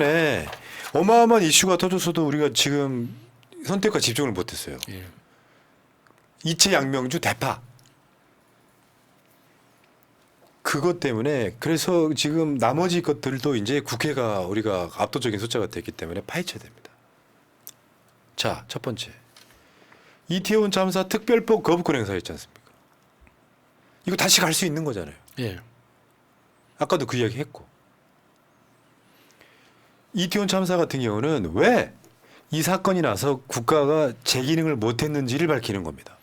때문에 어마어마한 이슈가 터졌어도 우리가 지금 선택과 집중을 못했어요. 예. 이채양명주 대파. 그것 때문에 그래서 지금 나머지 것들도 이제 국회가 우리가 압도적인 숫자가 됐기 때문에 파헤쳐야 됩니다. 자, 첫 번째. 이태원 참사 특별법 거부권 행사했지 않습니까? 이거 다시 갈 수 있는 거잖아요. 예. 아까도 그 이야기 했고. 이태원 참사 같은 경우는 왜 이 사건이 나서 국가가 제 기능을 못했는지를 밝히는 겁니다.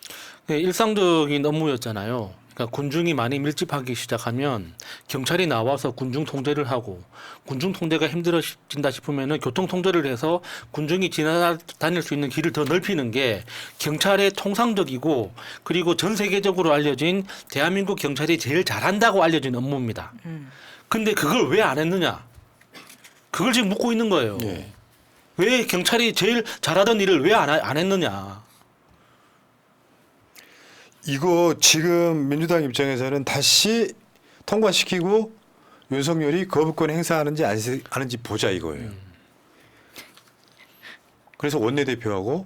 예, 일상적인 업무였잖아요. 그러니까 군중이 많이 밀집하기 시작하면 경찰이 나와서 군중 통제를 하고 군중 통제가 힘들어진다 싶으면은 교통 통제를 해서 군중이 지나다닐 수 있는 길을 더 넓히는 게 경찰의 통상적이고 그리고 전 세계적으로 알려진 대한민국 경찰이 제일 잘한다고 알려진 업무입니다. 근데 그걸 왜 안 했느냐? 그걸 지금 묻고 있는 거예요. 예. 왜 경찰이 제일 잘하던 일을 왜 안 했느냐? 이거 지금 민주당 입장에서는 다시 통과시키고 윤석열이 거부권 행사하는지 안 하는지 보자 이거예요. 그래서 원내대표하고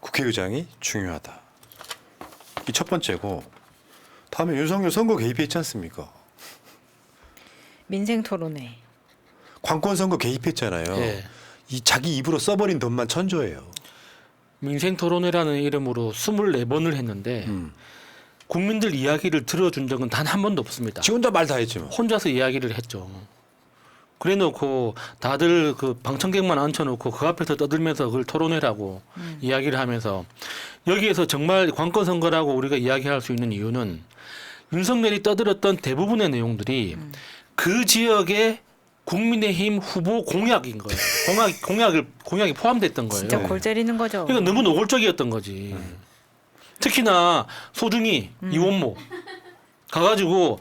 국회의장이 중요하다. 이 첫 번째고 다음에 윤석열 선거 개입했지 않습니까? 민생 토론회. 관권 선거 개입했잖아요. 예. 이 자기 입으로 써버린 돈만 천조예요. 민생토론회라는 이름으로 24번을 했는데 국민들 이야기를 들어준 적은 단 한 번도 없습니다. 지 혼자 말 다 했지 뭐. 혼자서 이야기를 했죠. 그래놓고 다들 그 방청객만 앉혀놓고 그 앞에서 떠들면서 그걸 토론회라고 이야기를 하면서 여기에서 정말 관건 선거라고 우리가 이야기할 수 있는 이유는 윤석열이 떠들었던 대부분의 내용들이 그 지역의 국민의힘 후보 공약인 거예요. 공약이 포함됐던 거예요. 진짜 골 때리는 거죠. 그러니까 너무 노골적이었던 거지. 특히나 소중이 이원모 가가지고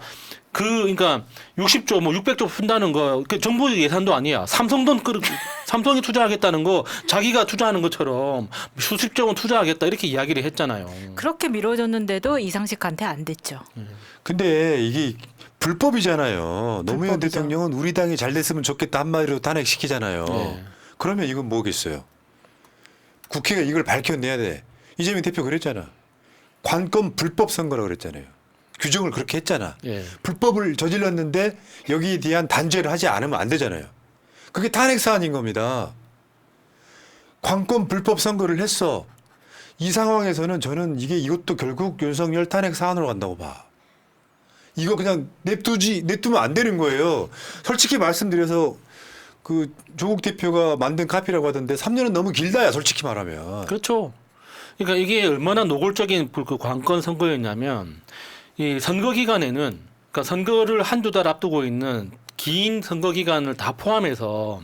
그러니까 60조 뭐 600조 푼다는 거 그 정부 예산도 아니야. 삼성이 투자하겠다는 거 자기가 투자하는 것처럼 수십조 원 투자하겠다 이렇게 이야기를 했잖아요. 그렇게 미뤄졌는데도 이상식한테 안 됐죠. 근데 이게 불법이잖아요. 노무현 불법이죠. 대통령은 우리 당이 잘 됐으면 좋겠다 한마디로 탄핵시키잖아요. 네. 그러면 이건 뭐겠어요? 국회가 이걸 밝혀내야 돼. 이재명 대표 그랬잖아. 관건 불법 선거라고 그랬잖아요. 규정을 그렇게 했잖아. 예. 불법을 저질렀는데 여기에 대한 단죄를 하지 않으면 안 되잖아요. 그게 탄핵 사안인 겁니다. 관건 불법 선거를 했어. 이 상황에서는 저는 이것도 결국 윤석열 탄핵 사안으로 간다고 봐. 이거 그냥 냅두면 안 되는 거예요. 솔직히 말씀드려서 그 조국 대표가 만든 카피라고 하던데 3년은 너무 길다야 솔직히 말하면. 그렇죠. 그러니까 이게 얼마나 노골적인 그 관건 선거였냐면 이 선거 기간에는 그러니까 선거를 한두 달 앞두고 있는 긴 선거 기간을 다 포함해서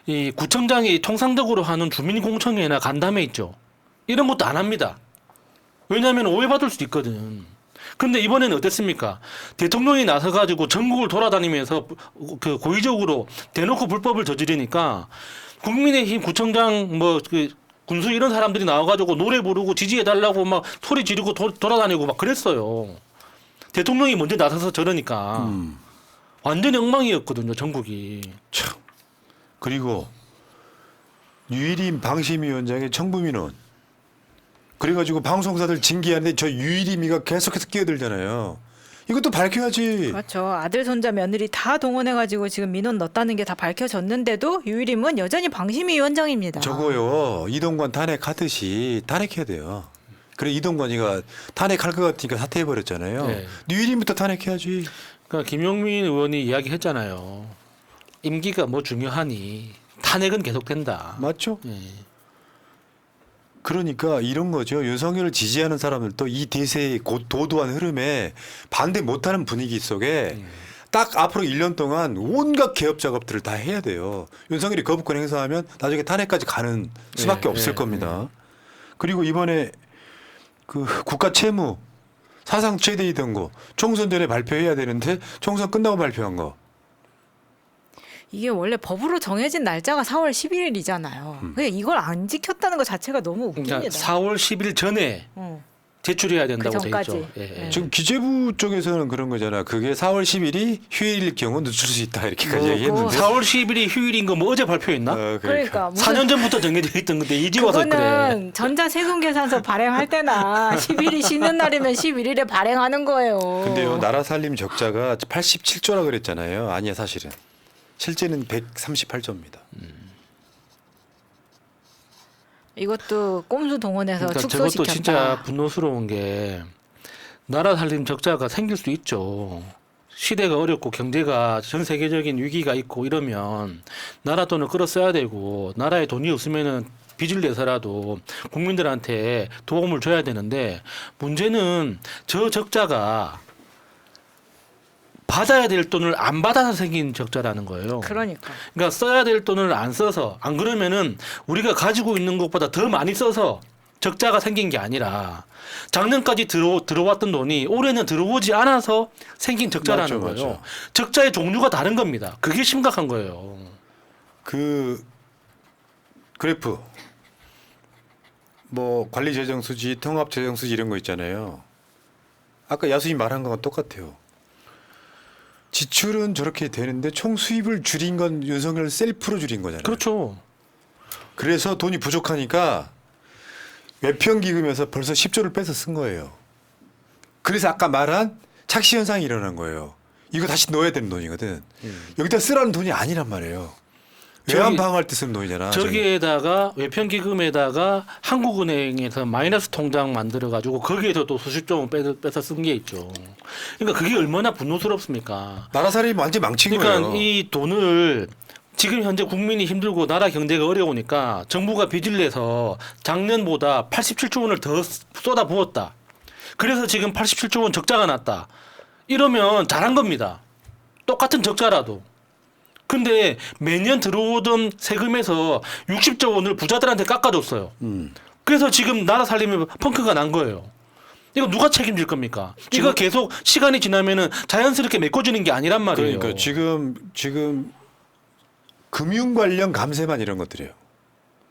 이 구청장이 통상적으로 하는 주민공청회나 간담회 있죠. 이런 것도 안 합니다. 왜냐하면 오해받을 수도 있거든. 근데 이번에는 어땠습니까? 대통령이 나서가지고 전국을 돌아다니면서 그 고의적으로 대놓고 불법을 저지르니까 국민의힘 구청장 뭐 그 군수 이런 사람들이 나와가지고 노래 부르고 지지해달라고 막 소리 지르고 돌아다니고 막 그랬어요. 대통령이 먼저 나서서 저러니까 완전히 엉망이었거든요, 전국이. 참. 그리고 유일임 방심위원장의 청부민원. 그래가지고 방송사들 징계하는데 저 유일임이가 계속해서 끼어들잖아요. 이것도 밝혀야지. 그렇죠. 아들, 손자, 며느리 다 동원해가지고 지금 민원 넣었다는 게 다 밝혀졌는데도 유일임은 여전히 방심위원장입니다. 저거요. 이동관 탄핵하듯이 탄핵해야 돼요. 그래 이동관이가 탄핵할 것 같으니까 사퇴해버렸잖아요. 네. 유일임부터 탄핵해야지. 그러니까 김용민 의원이 이야기했잖아요. 임기가 뭐 중요하니 탄핵은 계속된다. 맞죠? 예. 그러니까 이런 거죠. 윤석열을 지지하는 사람들도 이 대세의 도도한 흐름에 반대 못하는 분위기 속에 딱 앞으로 1년 동안 온갖 개혁 작업들을 다 해야 돼요. 윤석열이 거부권 행사하면 나중에 탄핵까지 가는 수밖에 예, 없을 예, 겁니다. 그리고 이번에 그 국가 채무 사상 최대이던 거 총선 전에 발표해야 되는데 총선 끝나고 발표한 거. 이게 원래 법으로 정해진 날짜가 4월 11일이잖아요. 그러니까 이걸 안 지켰다는 것 자체가 너무 그러니까 웃깁니다. 4월 10일 전에 어. 제출해야 된다고 그 돼 전까지. 있죠. 예, 예. 지금 기재부 쪽에서는 그런 거잖아. 그게 4월 10일이 휴일일 경우 늦출 수 있다 이렇게까지 뭐, 얘기했는데. 4월 10일이 휴일인 거 뭐 어제 발표했나? 그러니까 무슨 4년 전부터 정해져 있던 건데 이제 와서 그래. 그거는 전자세금계산서 발행할 때나 10일이 쉬는 날이면 11일에 발행하는 거예요. 근데요, 나라 살림 적자가 87조라 그랬잖아요. 아니야 사실은. 실제는 138조입니다. 이것도 꼼수 동원해서 그러니까 축소시켰다. 저것도 진짜 분노스러운 게 나라 살림 적자가 생길 수 있죠. 시대가 어렵고 경제가 전 세계적인 위기가 있고 이러면 나라 돈을 끌어 써야 되고 나라에 돈이 없으면은 빚을 내서라도 국민들한테 도움을 줘야 되는데 문제는 저 적자가 받아야 될 돈을 안 받아서 생긴 적자라는 거예요. 그러니까. 그러니까 써야 될 돈을 안 써서 안 그러면은 우리가 가지고 있는 것보다 더 많이 써서 적자가 생긴 게 아니라 작년까지 들어왔던 돈이 올해는 들어오지 않아서 생긴 적자라는 맞죠, 거예요. 맞죠. 적자의 종류가 다른 겁니다. 그게 심각한 거예요. 그 그래프 뭐 관리재정수지, 통합재정수지 이런 거 있잖아요. 아까 야수님 말한 거랑 똑같아요. 지출은 저렇게 되는데 총 수입을 줄인 건 윤석열 셀프로 줄인 거잖아요. 그렇죠. 그래서 돈이 부족하니까 외평기금에서 벌써 10조를 빼서 쓴 거예요. 그래서 아까 말한 착시 현상이 일어난 거예요. 이거 다시 넣어야 되는 돈이거든. 여기다 쓰라는 돈이 아니란 말이에요. 외환 방어할 때 쓰는 돈이잖아. 저기에다가 외평기금에다가 한국은행에서 마이너스 통장 만들어 가지고 거기에서 또 수십조 원 빼서 쓴 게 있죠. 그러니까 그게 얼마나 분노스럽습니까? 나라 살림 완전 망친 그러니까 거예요. 이 돈을 지금 현재 국민이 힘들고 나라 경제가 어려우니까 정부가 빚을 내서 작년보다 87조 원을 더 쏟아 부었다. 그래서 지금 87조 원 적자가 났다. 이러면 잘한 겁니다. 똑같은 적자라도. 근데 매년 들어오던 세금에서 60조 원을 부자들한테 깎아줬어요. 그래서 지금 나라 살림에 펑크가 난 거예요. 이거 누가 책임질 겁니까? 이거 계속 시간이 지나면은 자연스럽게 메꿔지는 게 아니란 말이에요. 그러니까 지금 금융 관련 감세만 이런 것들이에요.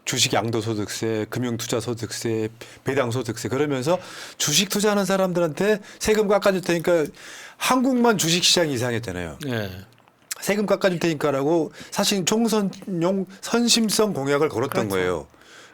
주식 양도소득세, 금융투자소득세, 배당소득세 그러면서 주식 투자하는 사람들한테 세금 깎아줄 테니까 한국만 주식시장이 이상했잖아요. 예. 세금 깎아줄 테니까라고 사실 총선용 선심성 공약을 걸었던 그렇죠. 거예요.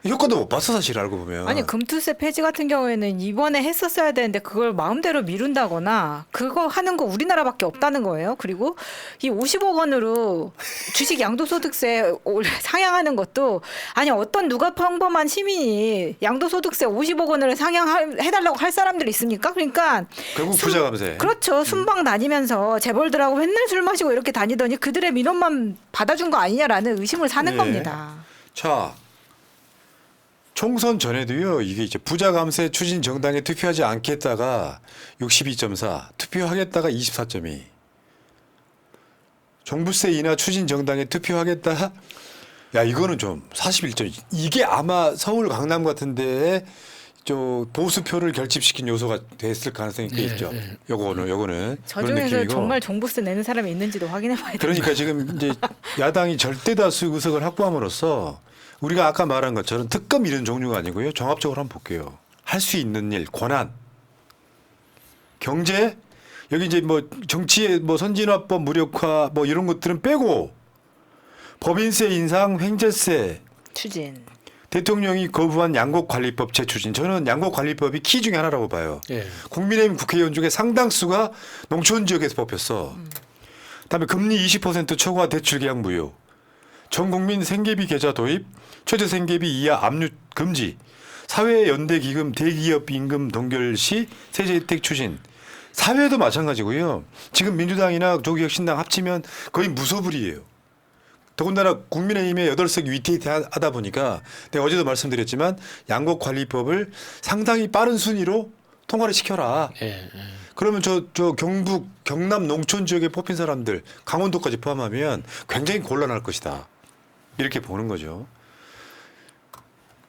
효과도 못 봤어 사실 알고 보면. 아니 금투세 폐지 같은 경우에는 이번에 했었어야 되는데 그걸 마음대로 미룬다거나 그거 하는 거 우리나라밖에 없다는 거예요. 그리고 이 50억 원으로 주식 양도소득세 상향하는 것도 아니 어떤 누가 평범한 시민이 양도소득세 50억 원을 상향해달라고 할 사람들이 있습니까? 그러니까 결국 부자 감세. 그렇죠. 순방 다니면서 재벌들하고 맨날 술 마시고 이렇게 다니더니 그들의 민원만 받아준 거 아니냐라는 의심을 사는 예. 겁니다. 자, 총선 전에도요. 이게 이제 부자 감세 추진 정당에 투표하지 않겠다가 62.4, 투표하겠다가 24.2. 종부세 인하 추진 정당에 투표하겠다. 야, 이거는 좀 41.2. 이게 아마 서울 강남 같은 데에 저 보수표를 결집시킨 요소가 됐을 가능성이 꽤 예, 있죠. 예. 요거는 저 그런 중에서 느낌이고. 정말 종부세 내는 사람이 있는지도 확인해봐야 돼요. 그러니까 지금 이제 야당이 절대 다수 의석을 확보함으로써 우리가 아까 말한 것처럼 특검 이런 종류가 아니고요. 종합적으로 한번 볼게요. 할 수 있는 일, 권한, 경제, 여기 이제 뭐 정치의 뭐 선진화법 무력화 뭐 이런 것들은 빼고 법인세 인상, 횡재세, 추진. 대통령이 거부한 양곡관리법 재추진. 저는 양곡관리법이 키 중에 하나라고 봐요. 예. 국민의힘 국회의원 중에 상당수가 농촌 지역에서 뽑혔어. 그다음에 금리 20% 초과 대출 계약 무효. 전 국민 생계비 계좌 도입, 최저 생계비 이하 압류 금지. 사회 연대 기금 대기업 임금 동결 시 세제 혜택 추진. 사회도 마찬가지고요. 지금 민주당이나 조기혁신당 합치면 거의 무소불위예요. 더군다나 국민의힘의 8석 위태위태하다 보니까 내가 어제도 말씀드렸지만 양곡관리법을 상당히 빠른 순위로 통과를 시켜라. 예. 예. 그러면 저 경북 경남 농촌 지역에 뽑힌 사람들 강원도까지 포함하면 굉장히 곤란할 것이다. 이렇게 보는 거죠.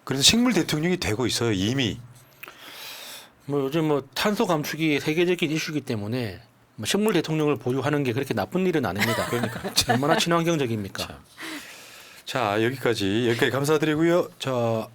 그래서 식물 대통령이 되고 있어요. 이미. 뭐 요즘 뭐 탄소 감축이 세계적인 이슈이기 때문에 뭐 식물 대통령을 보유하는 게 그렇게 나쁜 일은 아닙니다. 그러니까 얼마나 친환경적입니까? 자, 여기까지 감사드리고요. 자,